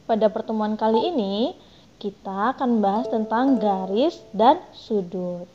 Pada pertemuan kali ini, kita akan membahas tentang garis dan sudut.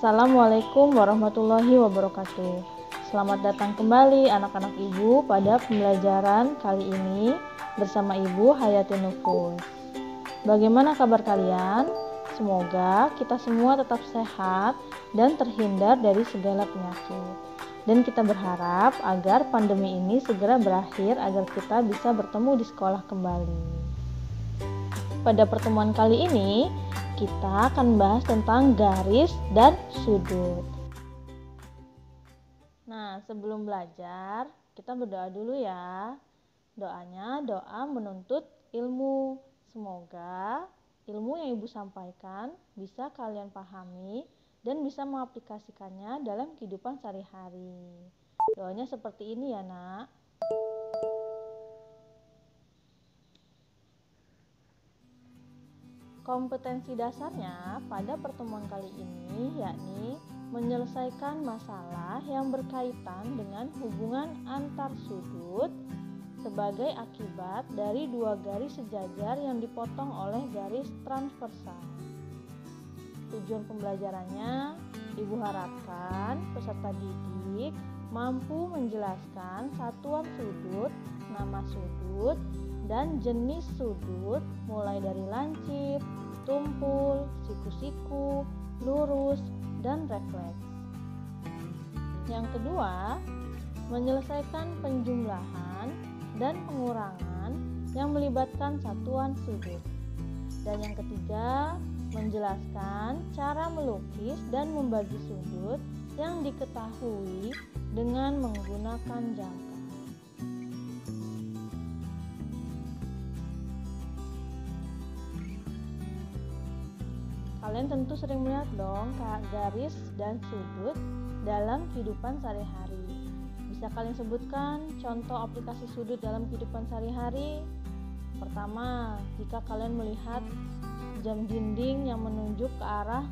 Assalamualaikum warahmatullahi wabarakatuh. Selamat datang kembali anak-anak ibu pada pembelajaran kali ini bersama Ibu Hayati Nufus. Bagaimana kabar kalian? Semoga kita semua tetap sehat dan terhindar dari segala penyakit. Dan kita berharap agar pandemi ini segera berakhir agar kita bisa bertemu di sekolah kembali. Pada pertemuan kali ini, kita akan membahas tentang garis dan sudut. Nah, sebelum belajar, kita berdoa dulu ya. Doanya doa menuntut ilmu. Semoga ilmu yang Ibu sampaikan bisa kalian pahami dan bisa mengaplikasikannya dalam kehidupan sehari-hari. Doanya seperti ini ya, Nak. Kompetensi dasarnya pada pertemuan kali ini yakni menyelesaikan masalah yang berkaitan dengan hubungan antar sudut sebagai akibat dari dua garis sejajar yang dipotong oleh garis transversal. Tujuan pembelajarannya, Ibu harapkan peserta didik mampu menjelaskan satuan sudut, nama sudut, dan jenis sudut mulai dari lancip, tumpul, siku-siku, lurus, dan refleks. Yang kedua, menyelesaikan penjumlahan dan pengurangan yang melibatkan satuan sudut. Dan yang ketiga, menjelaskan cara melukis dan membagi sudut yang diketahui dengan menggunakan jangka. Kalian tentu sering melihat dong garis dan sudut dalam kehidupan sehari-hari. Bisa kalian sebutkan contoh aplikasi sudut dalam kehidupan sehari-hari? Pertama, jika kalian melihat jam dinding yang menunjuk ke arah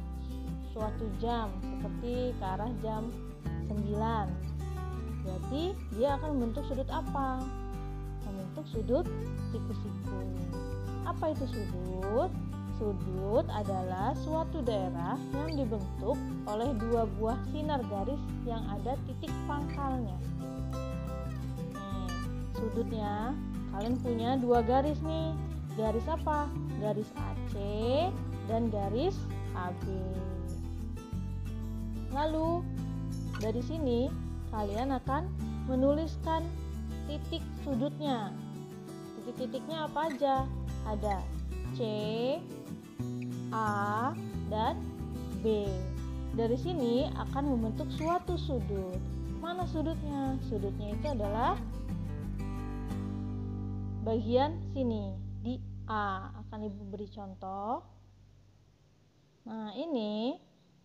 suatu jam, seperti ke arah jam 9. Berarti dia akan membentuk sudut apa? Membentuk sudut siku-siku. Apa itu sudut? Sudut adalah suatu daerah yang dibentuk oleh dua buah sinar garis yang ada titik pangkalnya. Sudutnya kalian punya dua garis nih. Garis apa? Garis AC dan garis AB. Lalu dari sini kalian akan menuliskan titik sudutnya. Titik-titiknya apa aja? Ada C, A, dan B. Dari sini akan membentuk suatu sudut. Mana sudutnya? Sudutnya itu adalah bagian sini, di A. Akan Ibu beri contoh. Nah, ini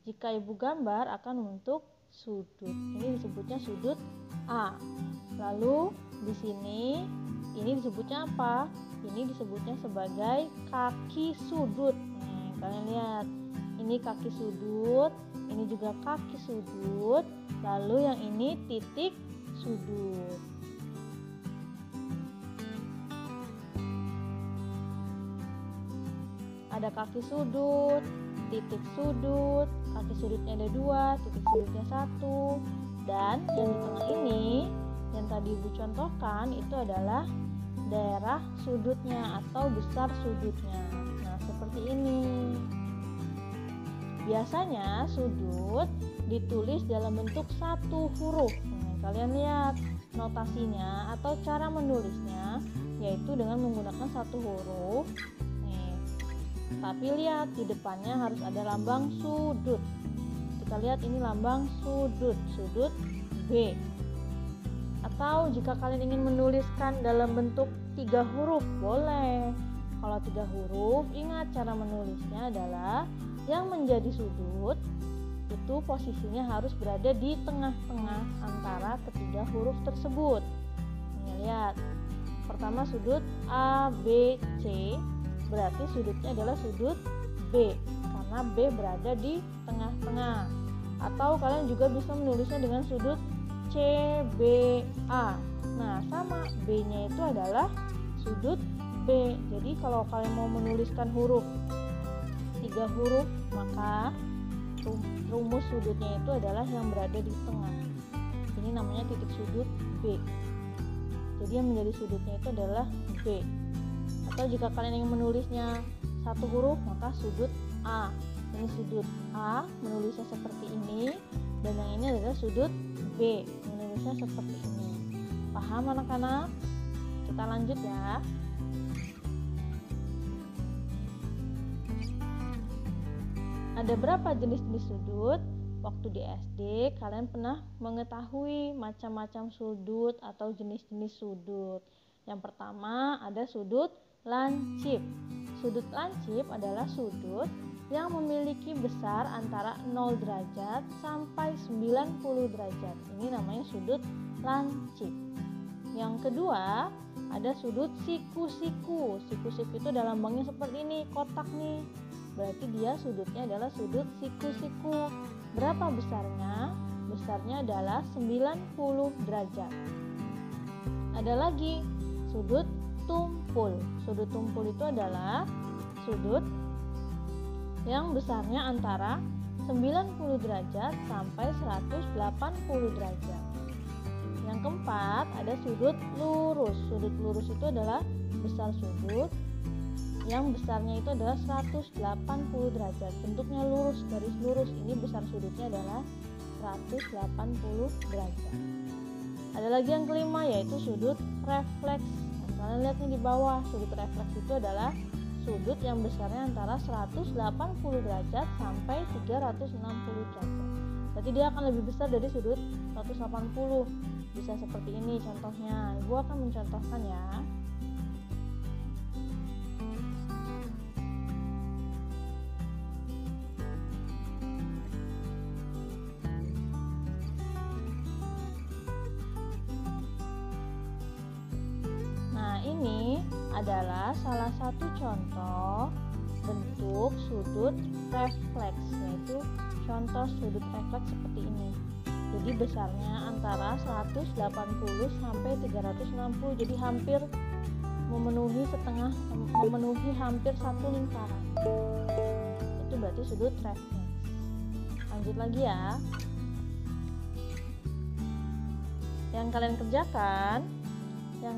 jika Ibu gambar akan membentuk sudut. Ini disebutnya sudut A. Lalu di sini ini disebutnya apa? Ini disebutnya sebagai kaki sudut. Kalian lihat, ini kaki sudut, ini juga kaki sudut, lalu yang ini titik sudut. Ada kaki sudut, titik sudut, kaki sudutnya ada 2, titik sudutnya 1, dan yang di tengah ini yang tadi Ibu contohkan itu adalah daerah sudutnya atau besar sudutnya. Nah, seperti ini. Biasanya sudut ditulis dalam bentuk satu huruf. Kalian lihat notasinya atau cara menulisnya yaitu dengan menggunakan satu huruf. Nih, tapi lihat di depannya harus ada lambang sudut. Kita lihat ini lambang sudut B. Atau jika kalian ingin menuliskan dalam bentuk 3 huruf, boleh. Kalau 3 huruf, ingat cara menulisnya adalah yang menjadi sudut itu posisinya harus berada di tengah-tengah antara ketiga huruf tersebut. Nih, lihat. Pertama sudut A, B, C, berarti sudutnya adalah sudut B, karena B berada di tengah-tengah. Atau kalian juga bisa menulisnya dengan sudut CBA. Nah, sama, B-nya itu adalah sudut B. Jadi kalau kalian mau menuliskan huruf 3 huruf, maka rumus sudutnya itu adalah yang berada di tengah. Ini namanya titik sudut B. Jadi yang menjadi sudutnya itu adalah B. Atau jika kalian ingin menulisnya satu huruf, maka sudut A. Ini sudut A, menulisnya seperti ini, dan yang ini adalah sudut B, menulisnya seperti ini. Paham anak-anak? Kita lanjut ya. Ada berapa jenis-jenis sudut? Waktu di SD, kalian pernah mengetahui macam-macam sudut atau jenis-jenis sudut. Yang pertama ada sudut lancip. Sudut lancip adalah sudut yang memiliki besar antara 0 derajat sampai 90 derajat. Ini namanya sudut lancip. Yang kedua, ada sudut siku-siku. Siku-siku itu dalam lambangnya seperti ini, kotak nih. Berarti dia sudutnya adalah sudut siku-siku. Berapa besarnya? Besarnya adalah 90 derajat. Ada lagi sudut tumpul. Sudut tumpul itu adalah sudut yang besarnya antara 90 derajat sampai 180 derajat. Yang keempat, ada sudut lurus. Sudut lurus itu adalah besar sudut yang besarnya itu adalah 180 derajat. Bentuknya lurus, garis lurus. Ini besar sudutnya adalah 180 derajat. Ada lagi yang kelima, yaitu sudut refleks. Nah, kalian lihat nih di bawah, sudut refleks itu adalah sudut yang besarnya antara 180 derajat sampai 360 derajat. Berarti dia akan lebih besar dari sudut 180. Bisa seperti ini contohnya. Ibu akan mencontohkan ya. Ini adalah salah satu contoh bentuk sudut refleks, yaitu contoh sudut refleks seperti ini. Jadi besarnya antara 180 sampai 360, jadi hampir memenuhi hampir satu lingkaran. Itu berarti sudut refleks. Lanjut lagi ya. Yang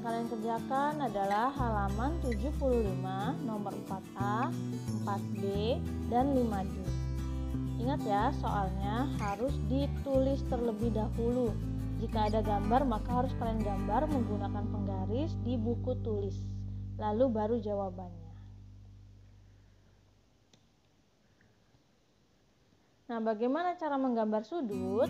kalian kerjakan adalah halaman 75, nomor 4A, 4B, dan 5D. Ingat ya, soalnya harus ditulis terlebih dahulu. Jika ada gambar, maka harus kalian gambar menggunakan penggaris di buku tulis. Lalu baru jawabannya. Nah, bagaimana cara menggambar sudut?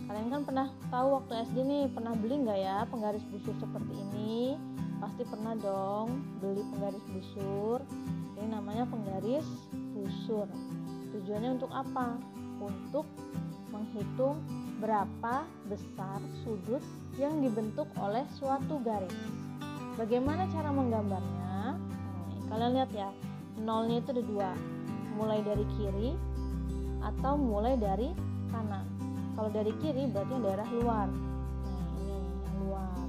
Kalian kan pernah tahu waktu SD nih, pernah beli nggak ya penggaris busur seperti ini? Pasti pernah dong beli penggaris busur. Ini namanya penggaris busur. Tujuannya untuk apa? Untuk menghitung berapa besar sudut yang dibentuk oleh suatu garis. Bagaimana cara menggambarnya? Kalian lihat ya, nolnya itu ada 2. Mulai dari kiri atau mulai dari kanan. Kalau dari kiri berarti yang daerah luar. Nah, ini yang luar.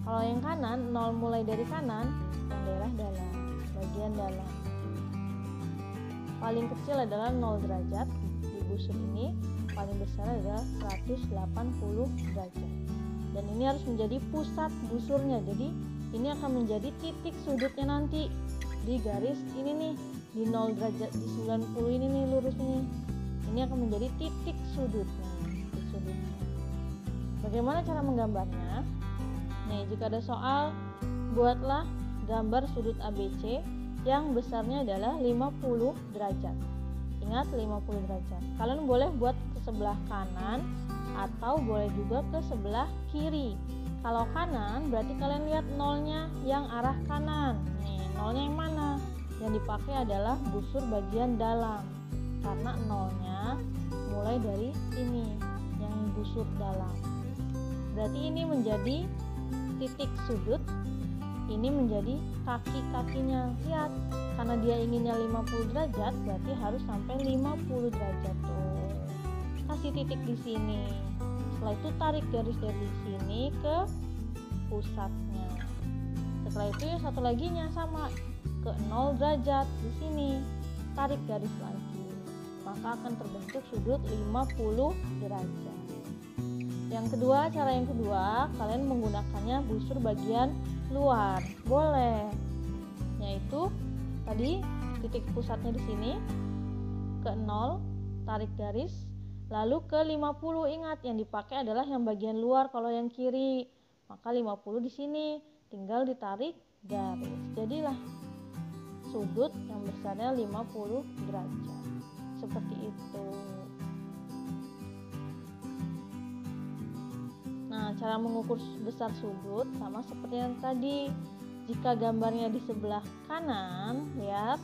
Kalau yang kanan, 0 mulai dari kanan, yang daerah dalam, bagian dalam. Paling kecil adalah 0 derajat di busur ini, paling besar adalah 180 derajat. Dan ini harus menjadi pusat busurnya. Jadi ini akan menjadi titik sudutnya nanti di garis ini nih, di 0 derajat, di 90 ini nih lurus ini. Ini akan menjadi titik sudutnya. Bagaimana cara menggambarnya? Nih, jika ada soal buatlah gambar sudut ABC yang besarnya adalah 50 derajat. Ingat 50 derajat. Kalian boleh buat ke sebelah kanan atau boleh juga ke sebelah kiri. Kalau kanan berarti kalian lihat nolnya yang arah kanan. Nih, nolnya yang mana? Yang dipakai adalah busur bagian dalam. Karena nolnya mulai dari sini, yang busur dalam. Berarti ini menjadi titik sudut, ini menjadi kaki-kakinya. Lihat, karena dia inginnya 50 derajat, berarti harus sampai 50 derajat tuh. Kasih titik di sini. Setelah itu tarik garis dari sini ke pusatnya. Setelah itu satu laginya sama ke 0 derajat di sini. Tarik garis lagi. Maka akan terbentuk sudut 50 derajat. Yang kedua, cara yang kedua, kalian menggunakannya busur bagian luar. Boleh. Yaitu tadi titik pusatnya di sini ke 0, tarik garis, lalu ke 50. Ingat, yang dipakai adalah yang bagian luar kalau yang kiri. Maka 50 di sini, tinggal ditarik garis. Jadilah sudut yang besarnya 50 derajat. Seperti itu. Nah, cara mengukur besar sudut sama seperti yang tadi. Jika gambarnya di sebelah kanan, lihat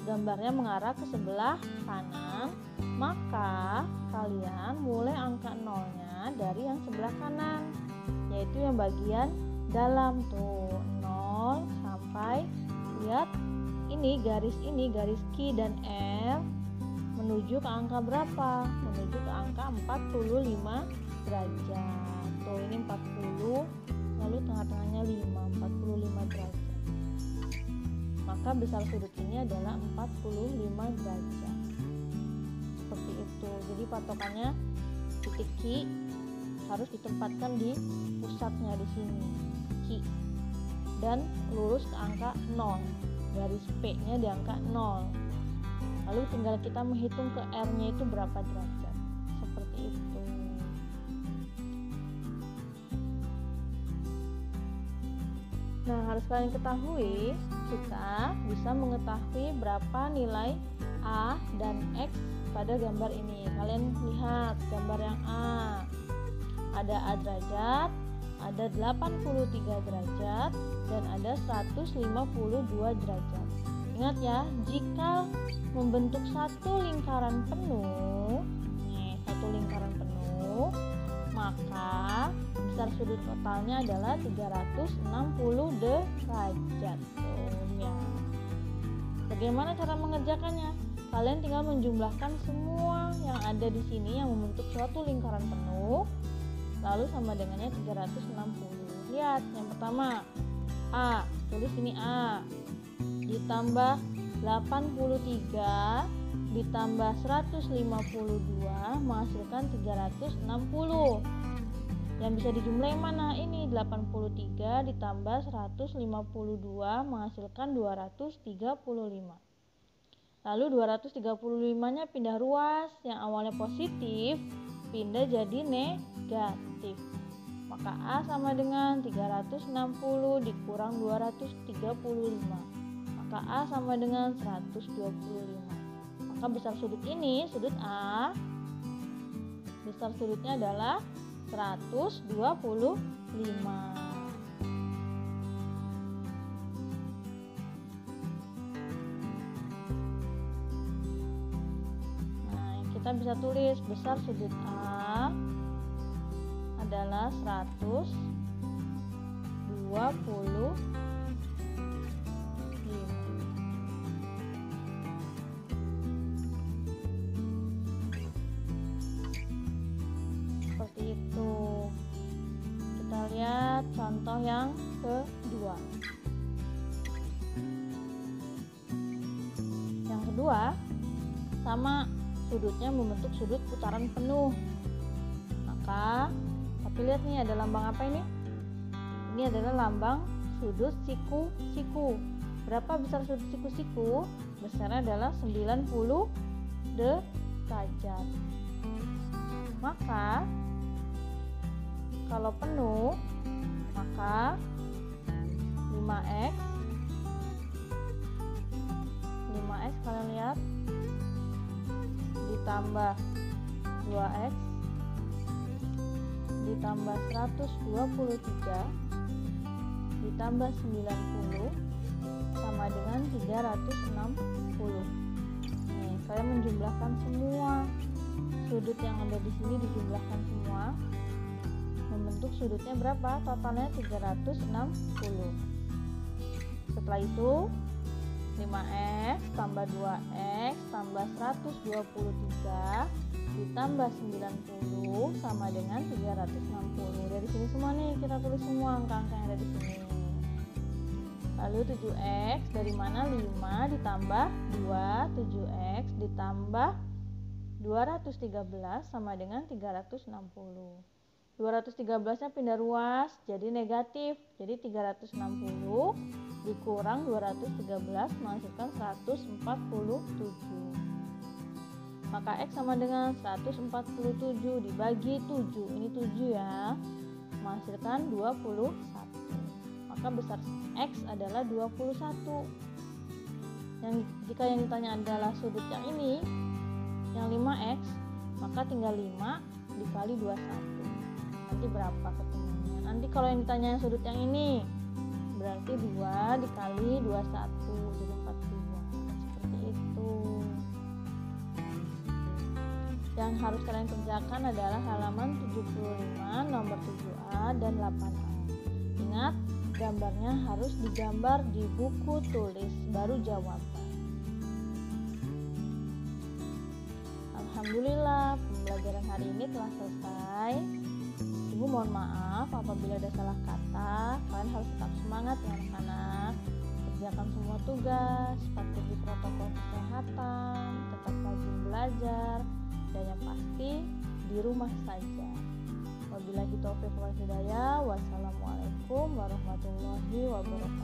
gambarnya mengarah ke sebelah kanan, maka kalian mulai angka nolnya dari yang sebelah kanan, yaitu yang bagian dalam tuh, 0 sampai, lihat ini garis Q dan R menuju ke angka berapa? Menuju ke angka 45 derajat. Tuh, ini 40, lalu tengah-tengahnya 45 derajat. Maka besar sudut ini adalah 45 derajat. Seperti itu. Jadi patokannya titik Q harus ditempatkan di pusatnya di sini, Q, dan lurus ke angka 0. Garis P-nya di angka 0. Lalu tinggal kita menghitung ke R-nya itu berapa derajat. Seperti itu. Nah, harus kalian ketahui, kita bisa mengetahui berapa nilai A dan X pada gambar ini. Kalian lihat gambar yang A. Ada A derajat, ada 83 derajat, dan ada 152 derajat. Ingat ya, jika membentuk satu lingkaran penuh, satu lingkaran penuh, maka besar sudut totalnya adalah 360 derajat. Ya. Bagaimana cara mengerjakannya? Kalian tinggal menjumlahkan semua yang ada di sini yang membentuk suatu lingkaran penuh, lalu sama dengannya 360. Lihat, yang pertama A, tulis ini A, ditambah 83 ditambah 152 menghasilkan 360. Yang bisa dijumlah yang mana? Ini 83 ditambah 152 menghasilkan 235. Lalu 235-nya pindah ruas, yang awalnya positif pindah jadi negatif. Maka A sama dengan 360 dikurang 235. Maka A sama dengan 125. Maka besar sudut ini, sudut A, besar sudutnya adalah 125. Nah, kita bisa tulis besar sudut A adalah 125. Seperti itu. Kita lihat contoh yang kedua. Yang kedua, sama, sudutnya membentuk sudut putaran penuh. Maka, tapi lihat nih, ada lambang apa ini? Ini adalah lambang sudut siku-siku. Berapa besar sudut siku-siku? Besarnya adalah 90 derajat. Maka kalau penuh, maka 5x. 5x kalian lihat, ditambah 2x, ditambah 123, ditambah 90 sama dengan 360. Nih, kalian menjumlahkan semua sudut yang ada di sini, dijumlahkan semua membentuk sudutnya berapa? Totalnya 360. Setelah itu 5x tambah 2x tambah 123 ditambah 90 sama dengan 360. Dari sini semua nih, kita tulis semua angka-angka yang ada di sini. Lalu 7x dari mana? 5 ditambah 2, 7x ditambah 213 sama dengan 360. 213 nya pindah ruas jadi negatif, jadi 360 dikurang 213 menghasilkan 147. Maka X sama dengan 147 dibagi 7, ini 7 ya, menghasilkan 21. Maka besar X adalah 21. Jika yang ditanya adalah sudut yang ini, yang 5x, maka tinggal 5 dikali 21. Nanti berapa ketemunya? Nanti kalau yang ditanya yang sudut yang ini, berarti 2 dikali 21 jadi 42. Seperti itu. Yang harus kalian kerjakan adalah halaman 75, nomor 7A dan 8A. Ingat, gambarnya harus digambar di buku tulis, baru jawaban. Alhamdulillah, pembelajaran hari ini telah selesai. Ibu mohon maaf apabila ada salah kata. Kalian harus tetap semangat ya anak-anak. Kerjakan semua tugas, patuhi protokol kesehatan, tetap rajin belajar, dan yang pasti di rumah saja. Wabillahi taufiq wal hidayah. Wassalamualaikum warahmatullahi wabarakatuh.